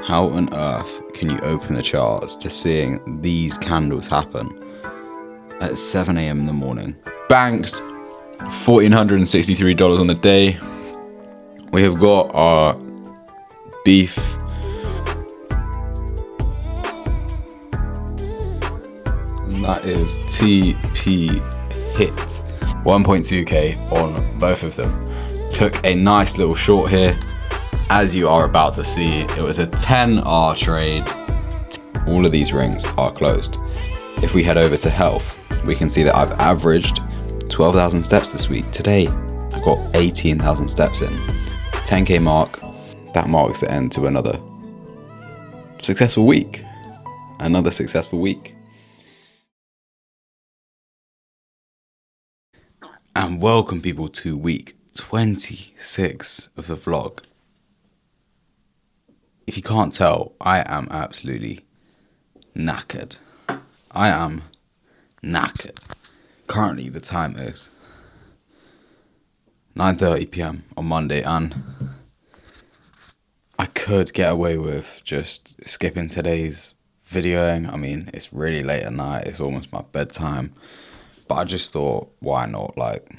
How on earth can you open the charts to seeing these candles happen at 7 a.m. in the morning? Banked $1,463 on the day. We have got our beef. And that is TP hit 1.2k on both of them. Took a nice little short here. As you are about to see, it was a 10R trade. All of these rings are closed. If we head over to health, we can see that I've averaged 12,000 steps this week. Today, I got 18,000 steps in. 10k mark, that marks the end to another successful week. Another successful week. And welcome people to week 26 of the vlog. If you can't tell, I am absolutely knackered. I am knackered. Currently the time is 9:30 p.m. on Monday, and I could get away with just skipping today's videoing. I mean, it's really late at night, it's almost my bedtime, but I just thought, why not? Like,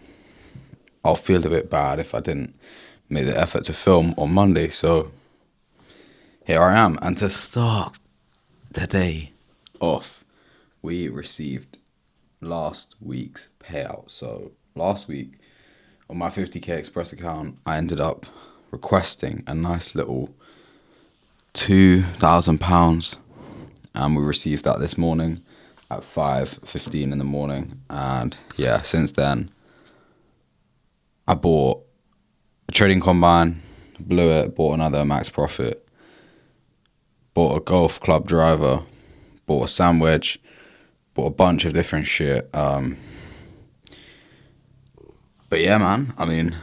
I'll feel a bit bad if I didn't make the effort to film on Monday, so here I am. And to start today off, we received last week's payout. So last week on my 50k Express account, I ended up requesting a nice little £2,000, and we received that this morning at 5:15 in the morning. And yeah, since then I bought a trading combine, blew it, bought another max profit, bought a golf club driver, bought a sandwich, bought a bunch of different shit. But yeah, man, I mean,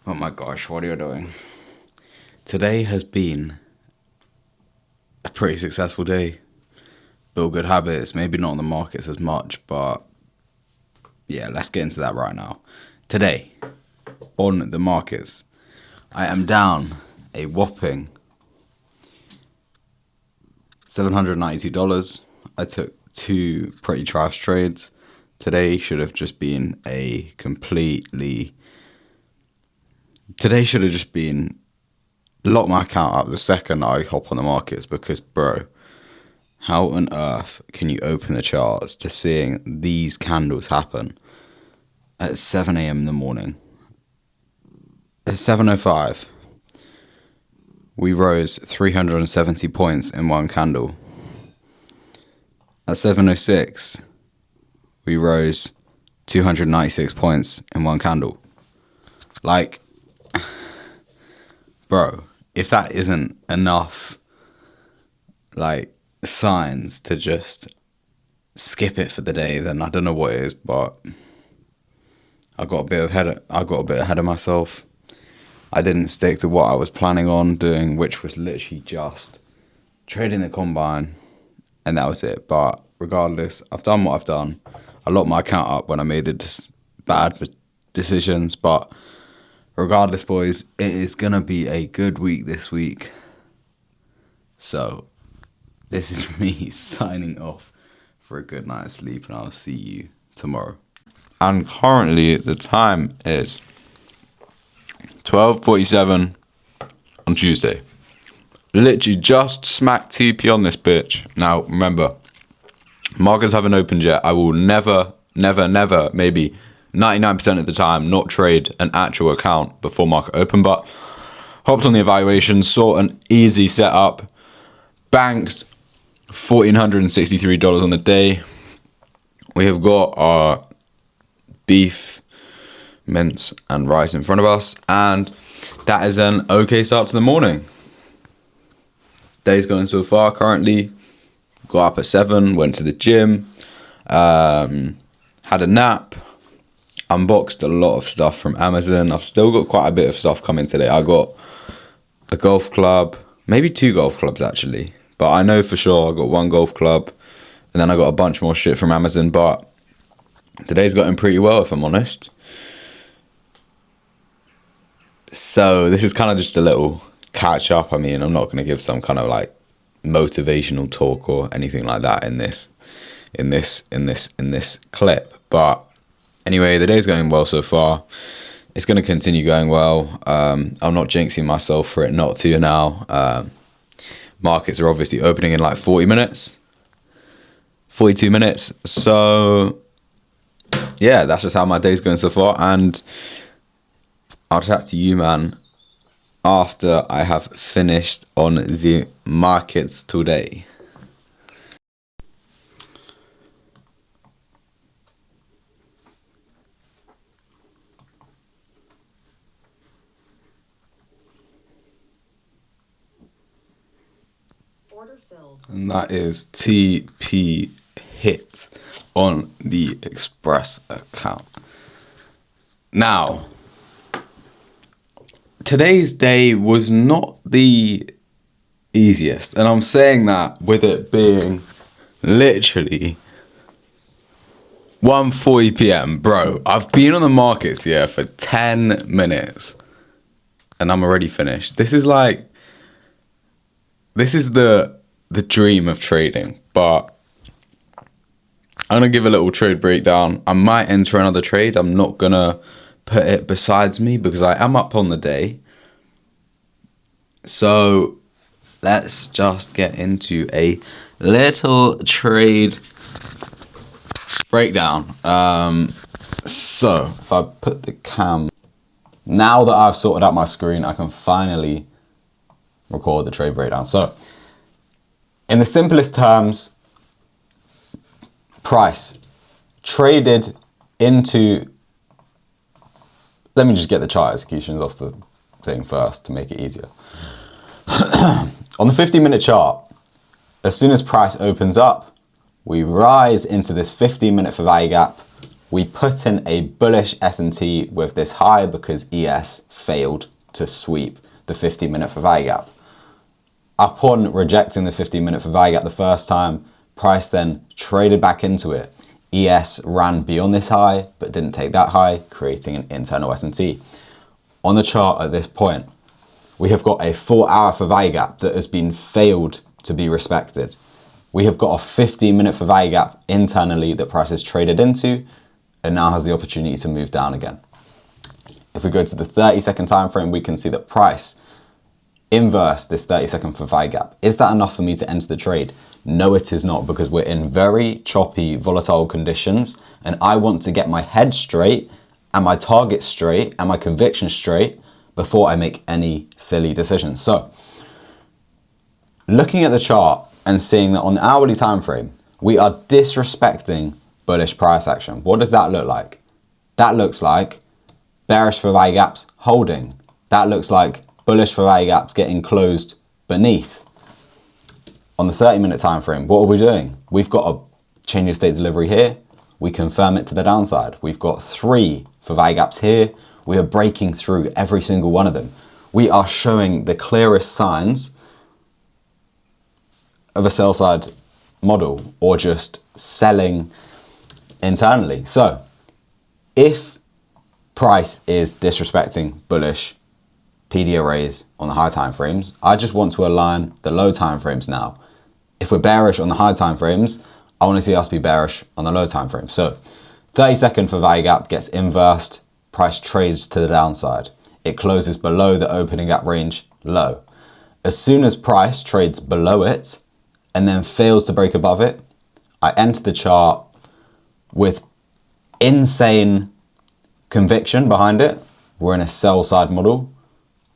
oh my gosh, what are you doing? Today has been a pretty successful day. Build good habits, maybe not on the markets as much, but yeah, let's get into that right now. Today, on the markets, I am down a whopping $792. I took two pretty trash trades. Today should have just been lock my account up the second I hop on the markets, because bro, how on earth can you open the charts to seeing these candles happen at 7 a.m. in the morning? At 7:05, we rose 370 points in one candle. At 7:06, we rose 296 points in one candle. Like, bro, if that isn't enough, like, signs to just skip it for the day, then I don't know what is. But I got a bit ahead of myself. I didn't stick to what I was planning on doing, which was literally just trading the combine, and that was it. But regardless, I've done what I've done. I locked my account up when I made the bad decisions. But regardless, boys, it is gonna be a good week this week. So this is me signing off for a good night's sleep, and I'll see you tomorrow. And currently the time is 12:47 on Tuesday. Literally just smack TP on this bitch. Now remember, markets haven't opened yet. I will never, maybe 99% of the time not trade an actual account before market open. But hopped on the evaluation, saw an easy setup, banked $1,463 on the day. We have got our beef, mince and rice in front of us, and that is an okay start to the morning. Day's going so far. Currently got up at 7, went to the gym, had a nap, unboxed a lot of stuff from Amazon. I've still got quite a bit of stuff coming today. I got a golf club, maybe 2 golf clubs actually, but I know for sure I got 1 golf club, and then I got a bunch more shit from Amazon. But today's gotten pretty well, if I'm honest. So this is kind of just a little catch up. I mean, I'm not going to give some kind of like motivational talk or anything like that in this clip. But anyway, the day's going well so far. It's going to continue going well. I'm not jinxing myself for it not to now. Markets are obviously opening in like 40 minutes, 42 minutes. So yeah, that's just how my day's going so far. And I'll chat to you, man, after I have finished on the markets today. Order filled. And that is TP hit on the Express account. Now, today's day was not the easiest, and I'm saying that with it being literally 1:40 p.m. Bro, I've been on the markets here for 10 minutes and I'm already finished. This is the dream of trading, but I'm gonna give a little trade breakdown. I might enter another trade. I'm not gonna put it besides me because I am up on the day. So let's just get into a little trade breakdown. So if I put the cam, now that I've sorted out my screen, I can finally record the trade breakdown. So in the simplest terms, price traded into, let me just get the chart executions off the thing first to make it easier. On the 15-minute chart, as soon as price opens up, we rise into this 15-minute for value gap. We put in a bullish S&T with this high because ES failed to sweep the 15-minute for value gap. Upon rejecting the 15-minute for value gap the first time, price then traded back into it. ES ran beyond this high, but didn't take that high, creating an internal S&T. On the chart at this point, we have got a 4-hour for value gap that has been failed to be respected. We have got a 15-minute for value gap internally that price has traded into and now has the opportunity to move down again. If we go to the 30-second time frame, we can see that price inversed this 30-second for value gap. Is that enough for me to enter the trade? No, it is not, because we're in very choppy, volatile conditions, and I want to get my head straight and my target straight and my conviction straight before I make any silly decisions. So, looking at the chart and seeing that on the hourly time frame, we are disrespecting bullish price action. What does that look like? That looks like bearish for value gaps holding. That looks like bullish for value gaps getting closed beneath. On the 30-minute time frame, what are we doing? We've got a change of state delivery here. We confirm it to the downside. We've got 3 for value gaps here. We are breaking through every single one of them. We are showing the clearest signs of a sell side model or just selling internally. So if price is disrespecting bullish PD arrays on the high time frames, I just want to align the low time frames now. If we're bearish on the high time frames, I want to see us be bearish on the low time frames. So 30-second for value gap gets inversed, price trades to the downside. It closes below the opening gap range low. As soon as price trades below it and then fails to break above it, I enter the chart with insane conviction behind it. We're in a sell side model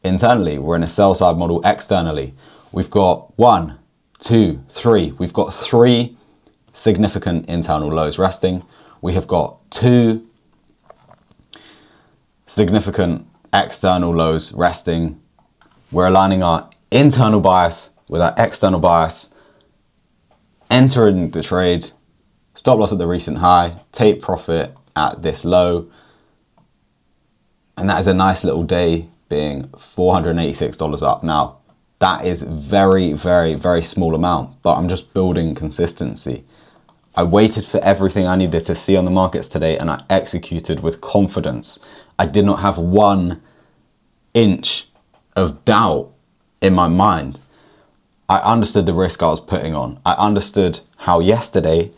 internally. We're in a sell side model externally. We've got 1, 2, 3. We've got 3 significant internal lows resting. We have got 2 significant external lows resting. We're aligning our internal bias with our external bias, entering the trade, stop loss at the recent high, take profit at this low, and that is a nice little day being $486 up. Now, that is very, very, very small amount, but I'm just building consistency. I waited for everything I needed to see on the markets today and I executed with confidence. I did not have 1 inch of doubt in my mind, I understood the risk I was putting on. I understood how yesterday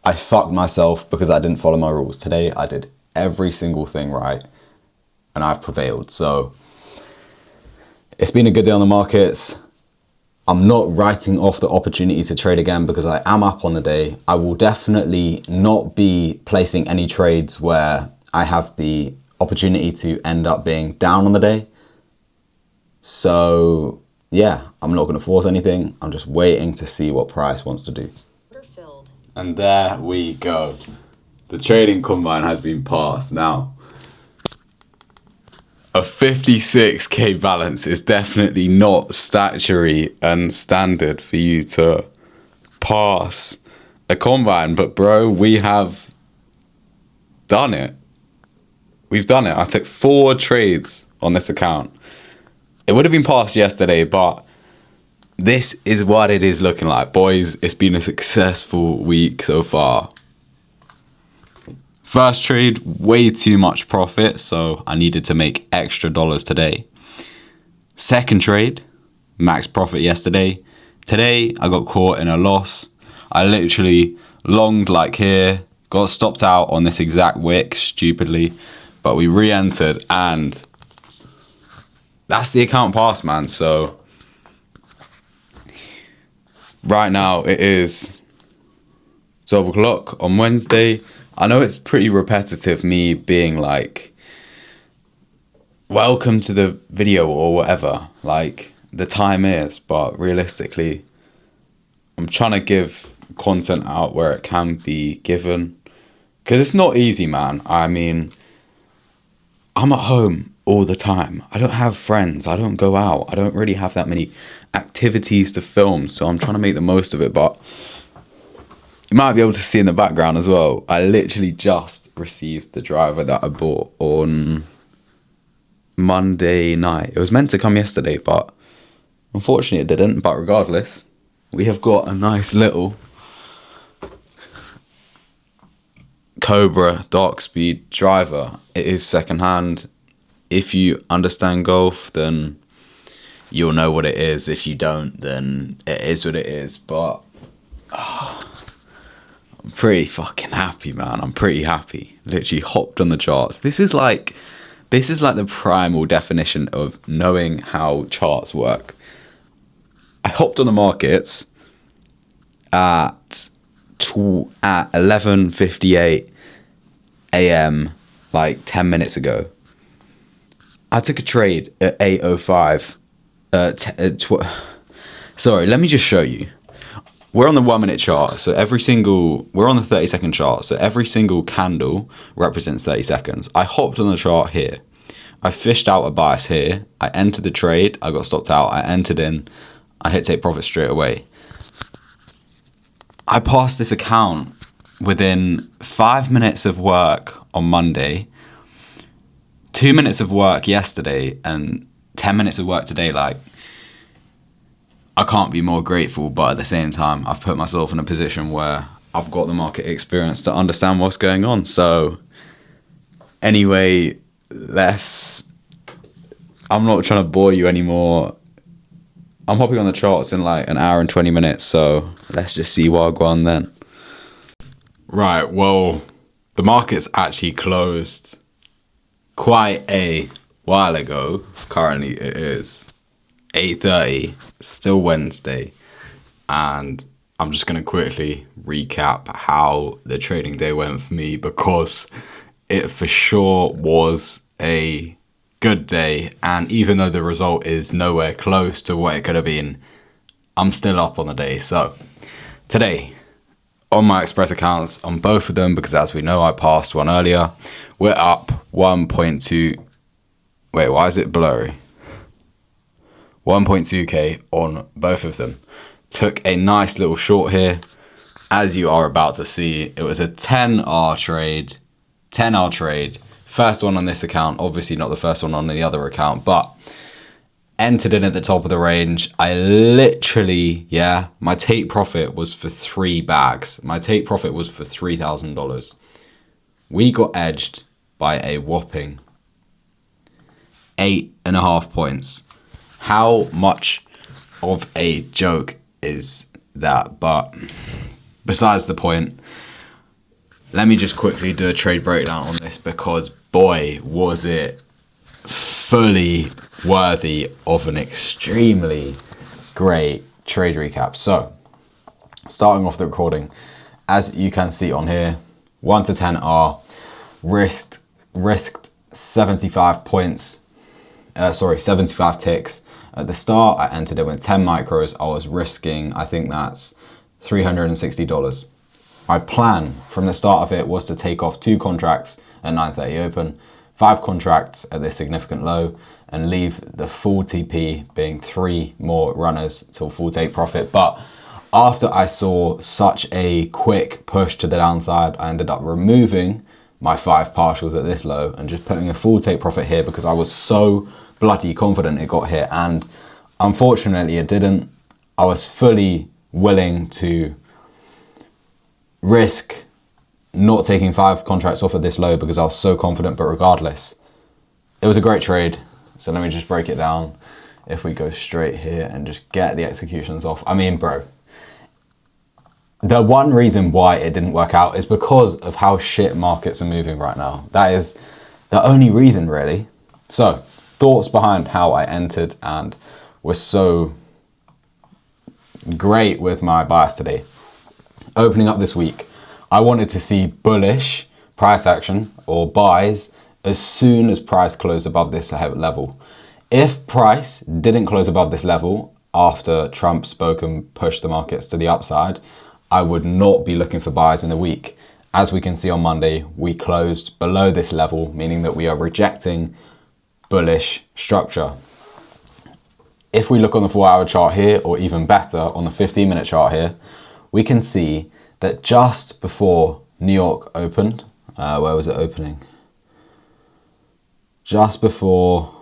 I fucked myself because I didn't follow my rules. Today I did every single thing right and I've prevailed. So it's been a good day on the markets. I'm not writing off the opportunity to trade again because I am up on the day. I will definitely not be placing any trades where I have the opportunity to end up being down on the day. So yeah, I'm not going to force anything. I'm just waiting to see what price wants to do. And there we go. The trading combine has been passed. Now, a 56k balance is definitely not statutory and standard for you to pass a combine. But bro, we have done it. We've done it. I took 4 trades on this account. It would have been passed yesterday, but this is what it is looking like. Boys, it's been a successful week so far. First trade, way too much profit, so I needed to make extra dollars today. Second trade, max profit yesterday. Today, I got caught in a loss. I literally longed like here, got stopped out on this exact wick, stupidly, but we re-entered, and that's the account pass, man. So right now it is 12 o'clock on Wednesday. I know it's pretty repetitive, me being like, welcome to the video or whatever, like the time is, but realistically, I'm trying to give content out where it can be given, because it's not easy, man. I mean, I'm at home all the time. I don't have friends. I don't go out. I don't really have that many activities to film, so I'm trying to make the most of it, but you might be able to see in the background as well, I literally just received the driver that I bought on Monday night. It was meant to come yesterday, but unfortunately it didn't. But regardless, we have got a nice little Cobra dark speed driver. It is secondhand. If you understand golf, then you'll know what it is. If you don't, then it is what it is. But I'm pretty fucking happy, man. I'm pretty happy. Literally hopped on the charts. This is like the primal definition of knowing how charts work. I hopped on the markets at 11:58 a.m. like 10 minutes ago. I took a trade at 8:05. Sorry, let me just show you. We're on the 1 minute chart, so we're on the 30-second chart, so every single candle represents 30 seconds. I hopped on the chart here. I fished out a bias here. I entered the trade. I got stopped out. I entered in. I hit take profit straight away. I passed this account within 5 minutes of work on Monday, 2 minutes of work yesterday, and 10 minutes of work today. Like, I can't be more grateful, but at the same time, I've put myself in a position where I've got the market experience to understand what's going on. So anyway, I'm not trying to bore you anymore. I'm hopping on the charts in like an hour and 20 minutes, so let's just see what I go on then. Right, well, the market's actually closed quite a while ago. Currently it is 8:30, still Wednesday, and I'm just going to quickly recap how the trading day went for me, because it for sure was a good day, and even though the result is nowhere close to what it could have been, I'm still up on the day. So today, on my Express accounts, on both of them, because as we know I passed one earlier, we're up 1.2, wait, why is it blurry? 1.2k on both of them. Took a nice little short here. As you are about to see, it was a 10R trade. First one on this account, obviously not the first one on the other account, but entered in at the top of the range. I literally, my take profit was for 3 bags. My take profit was for $3,000. We got edged by a whopping 8.5 points. How much of a joke is that? But besides the point, let me just quickly do a trade breakdown on this, because boy, was it fully worthy of an extremely great trade recap. So, starting off the recording, as you can see on here, 1 to 10 are risked 75 points, 75 ticks. At the start, I entered it with 10 micros. I was risking, I think that's $360. My plan from the start of it was to take off 2 contracts at 9:30 open, 5 contracts at this significant low, and leave the full TP being 3 more runners till full take profit. But after I saw such a quick push to the downside, I ended up removing my 5 partials at this low and just putting a full take profit here, because I was so bloody confident it got hit, and unfortunately it didn't. I was fully willing to risk not taking 5 contracts off at this low because I was so confident, but regardless, it was a great trade. So let me just break it down. If we go straight here and just get the executions off. I mean, bro, the one reason why it didn't work out is because of how shit markets are moving right now. That is the only reason, really. So, thoughts behind how I entered and was so great with my bias today. Opening up this week, I wanted to see bullish price action or buys as soon as price closed above this level. If price didn't close above this level after Trump spoke and pushed the markets to the upside, I would not be looking for buys in the week. As we can see on Monday, we closed below this level, meaning that we are rejecting bullish structure. If we look on the 4-hour chart here, or even better on the 15-minute chart here, we can see that just before New York opened, where was it opening? Just before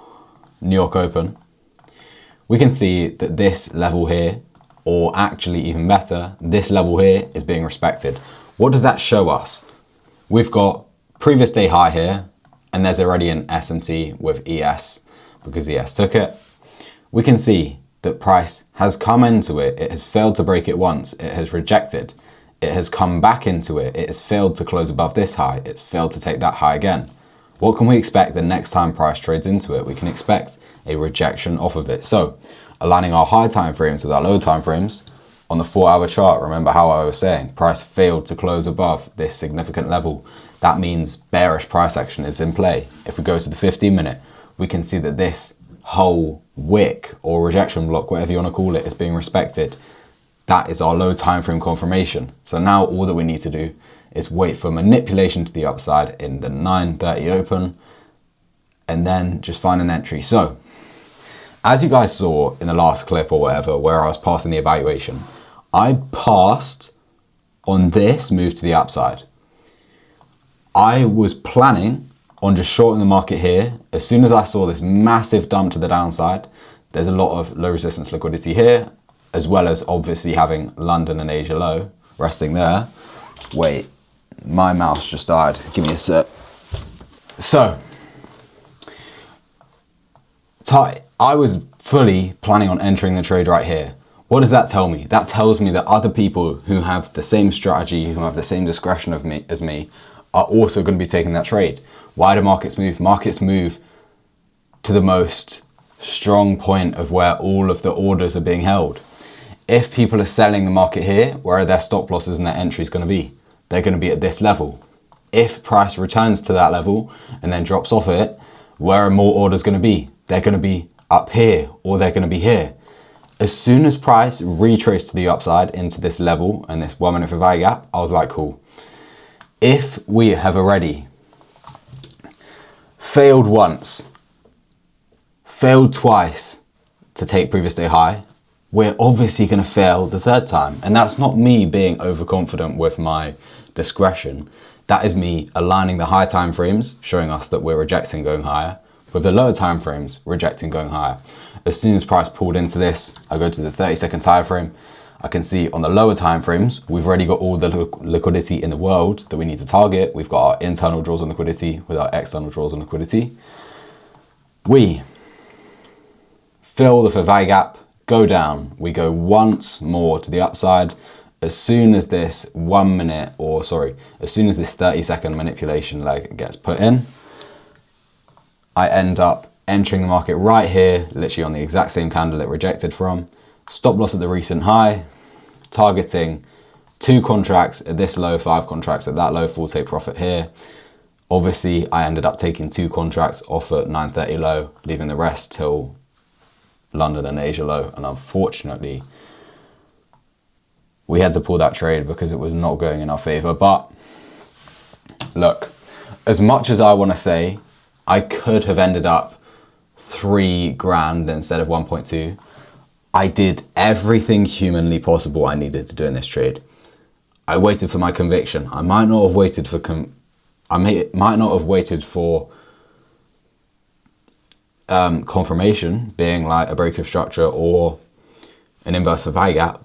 New York open, we can see that this level here, or actually even better, this level here is being respected. What does that show us? We've got previous day high here, and there's already an SMT with ES because ES took it. We can see that price has come into it. It has failed to break it once. It has rejected. It has come back into it. It has failed to close above this high. It's failed to take that high again. What can we expect the next time price trades into it? We can expect a rejection off of it. So, aligning our high time frames with our low time frames on the 4-hour chart, remember how I was saying price failed to close above this significant level. That means bearish price action is in play. If we go to the 15-minute, we can see that this whole wick or rejection block, whatever you want to call it, is being respected. That is our low time frame confirmation. So now all that we need to do is wait for manipulation to the upside in the 9:30 open, and then just find an entry. So, as you guys saw in the last clip or whatever, where I was passing the evaluation, I passed on this move to the upside. I was planning on just shorting the market here. As soon as I saw this massive dump to the downside, there's a lot of low resistance liquidity here, as well as obviously having London and Asia low resting there. Wait, my mouse just died. Give me a sec. So, I was fully planning on entering the trade right here. What does that tell me? That tells me that other people who have the same strategy, who have the same discretion as me, are also going to be taking that trade. Why do markets move? Markets move to the most strong point of where all of the orders are being held. If people are selling the market here, where are their stop losses and their entries going to be? They're going to be at this level. If price returns to that level and then drops off it, where are more orders going to be? They're going to be up here, or they're going to be here. As soon as price retraced to the upside into this level and this 1 minute for value gap, I was like, cool. If we have already failed once, failed twice to take previous day high, we're obviously going to fail the third time. And that's not me being overconfident with my discretion. That is me aligning the high time frames, showing us that we're rejecting going higher, with the lower time frames rejecting going higher. As soon as price pulled into this, I go to the 30-second time frame. I can see on the lower time frames, we've already got all the liquidity in the world that we need to target. We've got our internal draws on liquidity with our external draws on liquidity. We fill the fair value gap, go down. We go once more to the upside. As soon as this as soon as this 30-second manipulation leg gets put in, I end up entering the market right here, literally on the exact same candle it rejected from. Stop loss at the recent high, targeting 2 contracts at this low, 5 contracts at that low, full take profit here. Obviously, I ended up taking 2 contracts off at 9:30 low, leaving the rest till London and Asia low. And unfortunately, we had to pull that trade because it was not going in our favor. But look, as much as I want to say I could have ended up 3 grand instead of 1.2, I did everything humanly possible I needed to do in this trade. I waited for my conviction. I might not have waited for confirmation, being like a break of structure or an inverse fair value gap,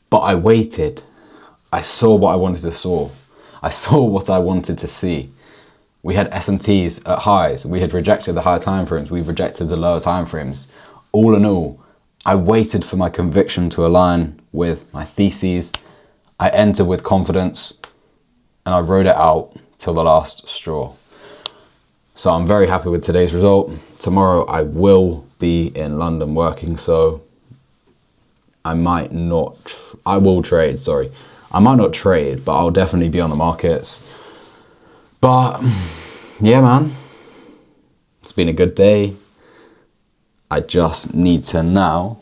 but I waited. I saw what I wanted to saw. I saw what I wanted to see. We had SMTs at highs. We had rejected the higher time frames. We've rejected the lower time frames. All in all, I waited for my conviction to align with my theses. I entered with confidence and I rode it out till the last straw. So I'm very happy with today's result. Tomorrow I will be in London working, so I will trade, sorry. I might not trade, but I'll definitely be on the markets. But yeah, man, it's been a good day. I just need to now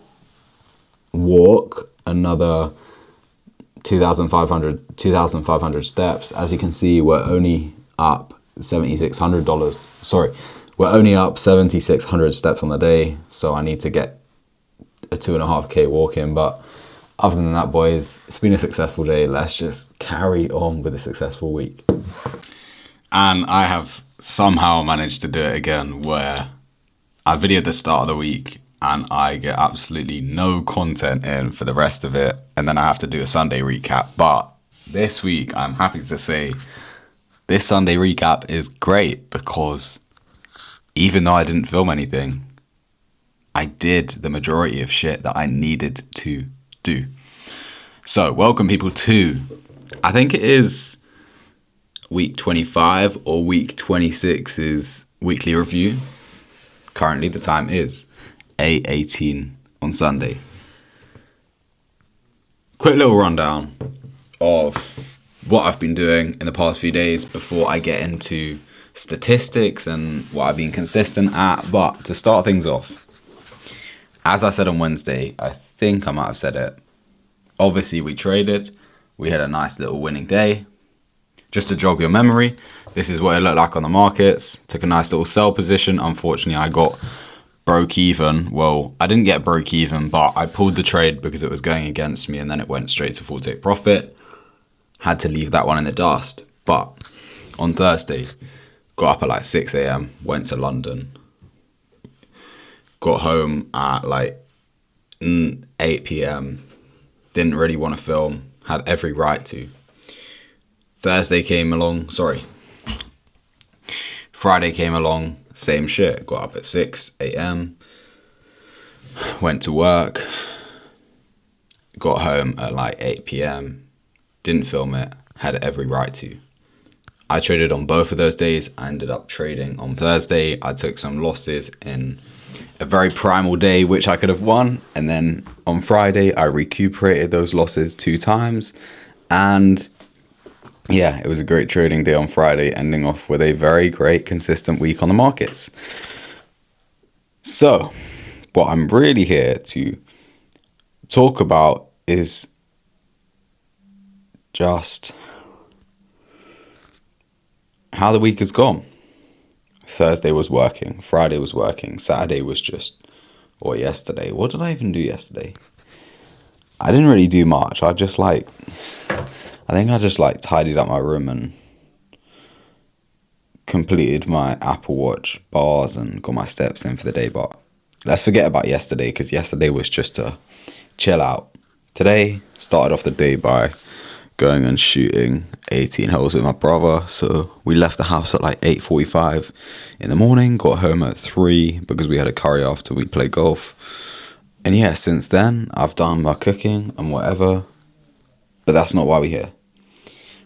walk another 2,500 steps. As you can see, we're only up $7,600. Sorry, we're only up 7,600 steps on the day. So I need to get a 2.5K walk in. But other than that, boys, it's been a successful day. Let's just carry on with a successful week. And I have somehow managed to do it again, where I videoed the start of the week and I get absolutely no content in for the rest of it, and then I have to do a Sunday recap. But this week, I'm happy to say this Sunday recap is great, because even though I didn't film anything, I did the majority of shit that I needed to do. So welcome people to, I think it is week 25 or week 26's weekly review. Currently the time is 8:18 on Sunday. Quick little rundown of what I've been doing in the past few days before I get into statistics and what I've been consistent at. But to start things off, as I said on Wednesday, I think I might have said it, obviously we traded, we had a nice little winning day. Just to jog your memory, this is what it looked like on the markets. Took a nice little sell position. Unfortunately, I got broke even. Well, I didn't get broke even, but I pulled the trade because it was going against me, and then it went straight to full take profit. Had to leave that one in the dust. But on Thursday, got up at like 6 a.m, went to London. Got home at like 8 p.m. Didn't really want to film. Had every right to. Friday came along, same shit. Got up at 6 a.m, went to work, got home at like 8 p.m, didn't film it, had every right to. I traded on both of those days. I ended up trading on Thursday. I took some losses in a very primal day, which I could have won. And then on Friday, I recuperated those losses 2 times. And yeah, it was a great trading day on Friday, ending off with a very great consistent week on the markets. So what I'm really here to talk about is just how the week has gone. Thursday was working, Friday was working, Saturday was or yesterday. What did I even do yesterday? I didn't really do much. I just tidied up my room and completed my Apple Watch bars and got my steps in for the day. But let's forget about yesterday, because yesterday was just a chill out. Today started off the day by going and shooting 18 holes with my brother. So we left the house at like 8:45 in the morning, got home at 3 because we had a curry after we played golf. And yeah, since then I've done my cooking and whatever, but that's not why we're here.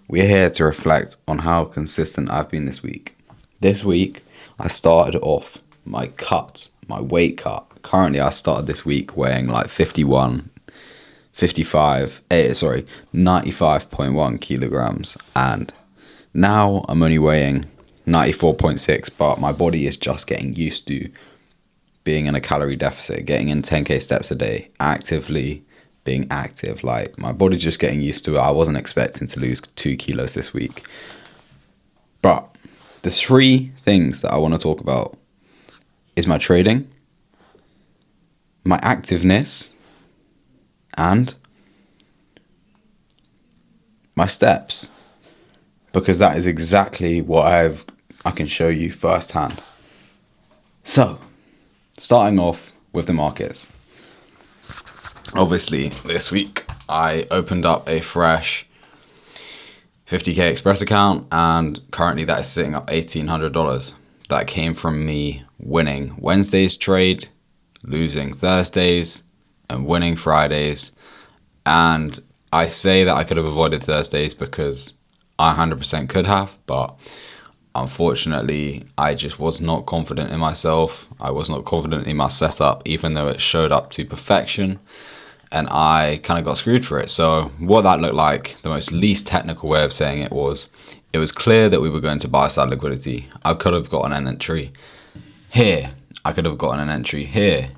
We're here to reflect on how consistent I've been this week. This week I started off my weight cut. Currently I started this week weighing like 95.1 kilograms, and now I'm only weighing 94.6, but my body is just getting used to being in a calorie deficit, getting in 10k steps a day, actively being active. Like, my body's just getting used to it. I wasn't expecting to lose 2 kilos this week. But the 3 things that I want to talk about is my trading, my activeness, and my steps, because that is exactly what I can show you firsthand. So, starting off with the markets. Obviously, this week I opened up a fresh 50k Express account, and currently that is sitting up $1,800. That came from me winning Wednesday's trade, losing Thursdays, and winning Fridays. And I say that I could have avoided Thursdays because I 100% could have, but unfortunately I just was not confident in myself. I was not confident in my setup, even though it showed up to perfection, and I kind of got screwed for it. So what that looked like, the most least technical way of saying it was clear that we were going to buy side liquidity. I could have gotten an entry here, I could have gotten an entry here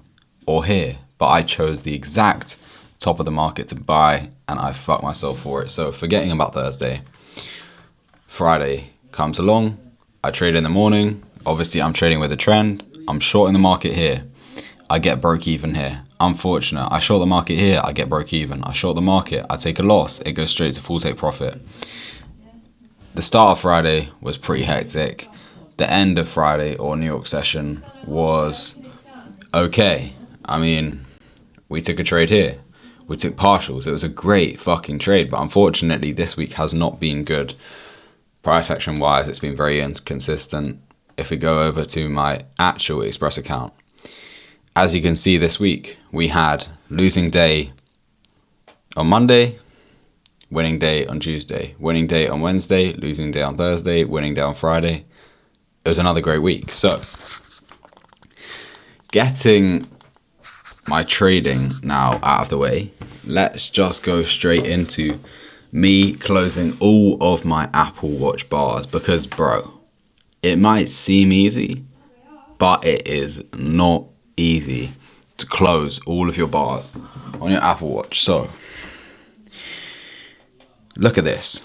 or here, but I chose the exact top of the market to buy, and I fucked myself for it. So forgetting about Thursday, Friday comes along, I trade in the morning. Obviously I'm trading with a trend. I'm short in the market here, I get broke even here. Unfortunate, I short the market here, I get broke even. I short the market, I take a loss, it goes straight to full take profit. The start of Friday was pretty hectic. The end of Friday, or New York session, was okay. I mean, we took a trade here. We took partials. It was a great fucking trade, but unfortunately this week has not been good. Price action wise, it's been very inconsistent. If we go over to my actual Express account, as you can see this week, we had losing day on Monday, winning day on Tuesday, winning day on Wednesday, losing day on Thursday, winning day on Friday. It was another great week. So, getting my trading now out of the way, let's just go straight into me closing all of my Apple Watch bars, because bro, it might seem easy, but it is not easy to close all of your bars on your Apple Watch. So look at this.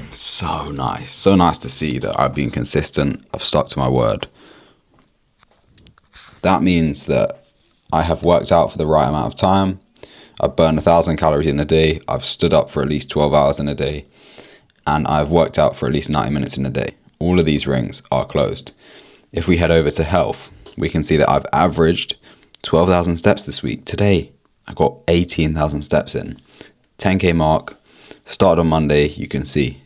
So nice to see that I've been consistent. I've stuck to my word. That means that I have worked out for the right amount of time. I've burned 1,000 calories in a day. I've stood up for at least 12 hours in a day, and I've worked out for at least 90 minutes in a day. All of these rings are closed. If we head over to health, we can see that I've averaged 12,000 steps this week. Today, I got 18,000 steps in. 10k mark, started on Monday, you can see.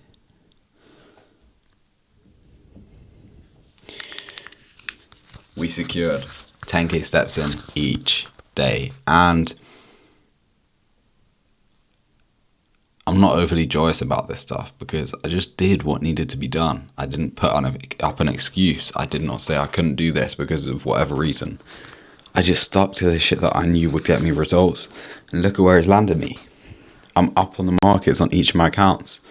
We secured 10k steps in each day, and I'm not overly joyous about this stuff because I just did what needed to be done. I didn't put up an excuse. I did not say I couldn't do this because of whatever reason. I just stuck to the shit that I knew would get me results, and look at where it's landed me. I'm up on the markets on each of my accounts.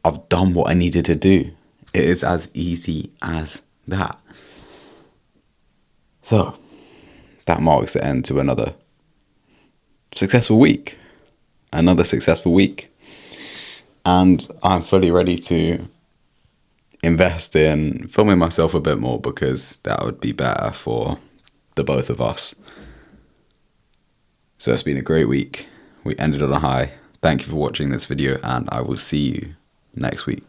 I've done what I needed to do. It is as easy as that. So, that marks the end to another successful week. And I'm fully ready to invest in filming myself a bit more, because that would be better for the both of us. So it's been a great week. We ended on a high. Thank you for watching this video, and I will see you next week.